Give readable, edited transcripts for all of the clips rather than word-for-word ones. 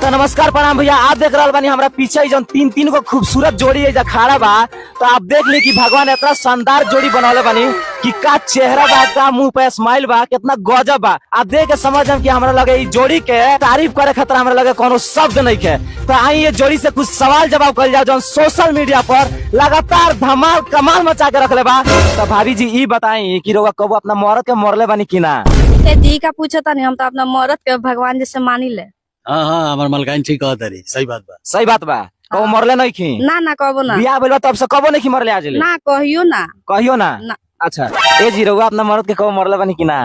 तो नमस्कार प्रणाम भैया। आप देख रहा बानी हमारा पीछे जो तीन को खूबसूरत जोड़ी है खड़ा बा। तो आप देख ली कि भगवान इतना शानदार जोड़ी बनौले बानी कि का चेहरा बा, का मुंह पे स्माइल बा, कितना गजब बा। आप देख के समझ हम कि हमरा लगे इस जोड़ी के तारीफ करे खतरा हमरा लगे कोनो शब्द नहीं है। तो आई ये जोड़ी से कुछ सवाल जवाब कर जाओ जो सोशल मीडिया पर लगातार धमाल कमाल मचा के रखले बा। तो भाभी जी ई बताई कि रोगा कबो अपना मरद के मरले बानी कि ना? जी का पूछो तानी, हम तो अपना मरद के भगवान जैसे मानी ले। हाँ हाँ हमार मलकाइन ठीक कहता रही, सही बात बा। सही बात बा। कबो मरले नहीं खी? ना ना कबो ना। बियाह भइल बा तब से कबो नहीं मरले आज ले? ना कहियो ना। कहियो ना? ना। अच्छा ए जी रउआ अपना मरद के कबो मरले बानी कि ना?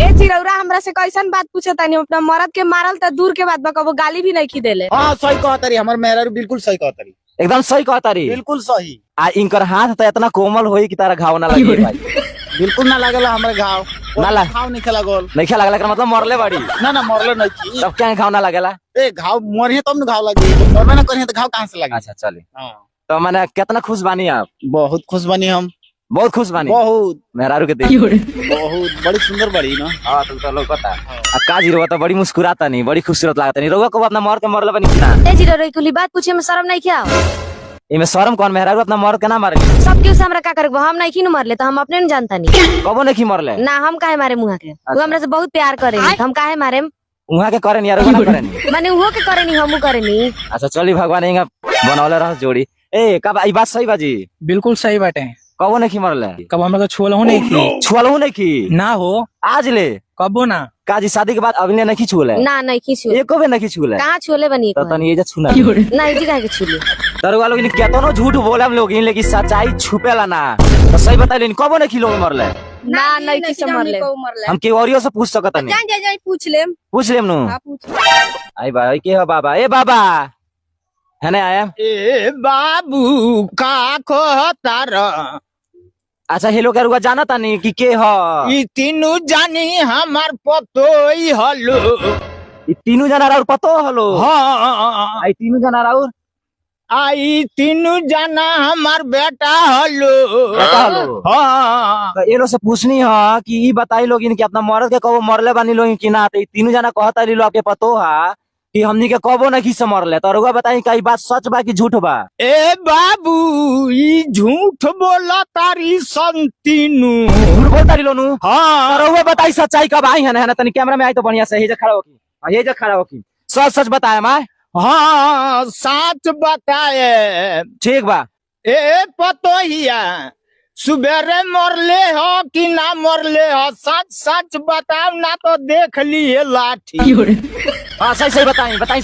ए चिरौरा हमरा से कैसन बात पूछे तानी, अपना मरद के मारल त दूर के बात बा, कबो गाली भी नहीं खिदेले। हाँ सही कहता रही, हमार मेहरा बिल्कुल सही कहता रही, एकदम सही कहता रही, बिल्कुल सही। आ इनकर हाथ तो इतना कोमल होई कि तारा घाव ना लगे भाई। बिल्कुल ना लागेला हमारे घाव, ना ला- घाव नहीं खेला गोल। नहीं खेला लगला मतलब मरले बाड़ी। ना ना मरले नहीं। तब क्या घाव ना लगेला? ए घाव मरिए तब ना घाव लगी, जब मरबे ना करिए तो घाव कहाँ से लगे। अच्छा चले। हाँ। तो मैंने कितना खुश बानी आप? बहुत खुश बनी हम, बहुत खुश बानी। बहुत मेहरारू के देख बहुत बड़ी सुंदर बड़ी ना। हाँ तुम तो लोग पता आ का जी रउआ तो बड़ी मुस्कुराता नहीं, बड़ी खूबसूरत लागता नहीं। रउआ कबो अपना मरद के मरले बानी कि ना? ए चिरौरा कुली बात पूछे में शर्म नहीं किया? इमे शर्म कौन? मेहरारू अपना मरद के ना मारे? सब के हमरा का करे, हम नहीं खिन मरले तो हम अपने न जानता नहीं। कबो नहीं मरले ना हम काहे मारे मुहा के, वो हमरा से बहुत प्यार करे, हम काहे मारे? उहाँ के करे नहीं यार, ना करे नहीं। माने वो के करे नहीं, हमू करे नहीं। अच्छा चली भगवान इंगा बनौले रह जोड़ी। ए कब ई बात सही बाजी? बिल्कुल सही बाटे। कबो नहीं मरले? कब हम लोग छुअलहू नहीं की छुअलहू नहीं की ना हो, आज ले? कबो ना। काजी शादी के बाद अभी नहीं छुअले? ना नहीं खींचू, एको भी नहीं छुअले? कहाँ छुले बनी? तो तनी ये जा छुना नहीं जी काहे के छुले? तरुआ लोग केतनो झूठ बोले हम लोग, लेकिन सच्चाई छुपेला ना। तो सही बताइले कबो नहीं लोग मरले? ना नहीं किसे मरले। हम के औरियो से पूछ सकत नहीं? जान जाई पूछ लेम। पूछ लेम नु। हां पूछ। आई भाई के हो बाबा? ए बाबा है ना आया? ए बाबू का कहता रह, अच्छा हेलो करुआ जाना तानी कि के हो? ई तीनू जानी हमार पतोई हलो। ई तीनों जना और पतो हलो? हाँ आई तीनों जना और आई तीनू जाना हमार बेटा हलो। पता हलो? हाँ तो ये लोग से पूछनी है कि ई बताई लोग कि अपना मरद के कबो मरले बानी लोग कि ना? तो ई तीनों जना कहता ली लोग आपके पतो है कि हमनी के कबो नहीं से मरले। तो रउआ बताई का ई बात सच बा कि झूठ बा? ए बाबू ई झूठ बोला तारी संतीनू। झूठ बोलता लो नु? हाँ रउआ बताई सच्चाई कब आई है ना? तनी कैमरा में आई तो बढ़िया से हे खड़ा हो की, हे खड़ा हो की सच सच बताया मैं। हाँ सच बताए। ठीक बा। ए पतोहिया सुबेरे मरले हो कि ना मरले हो, सच सच बताओ ना तो देख लिए लाठी। हाँ सही सही बताई बताई।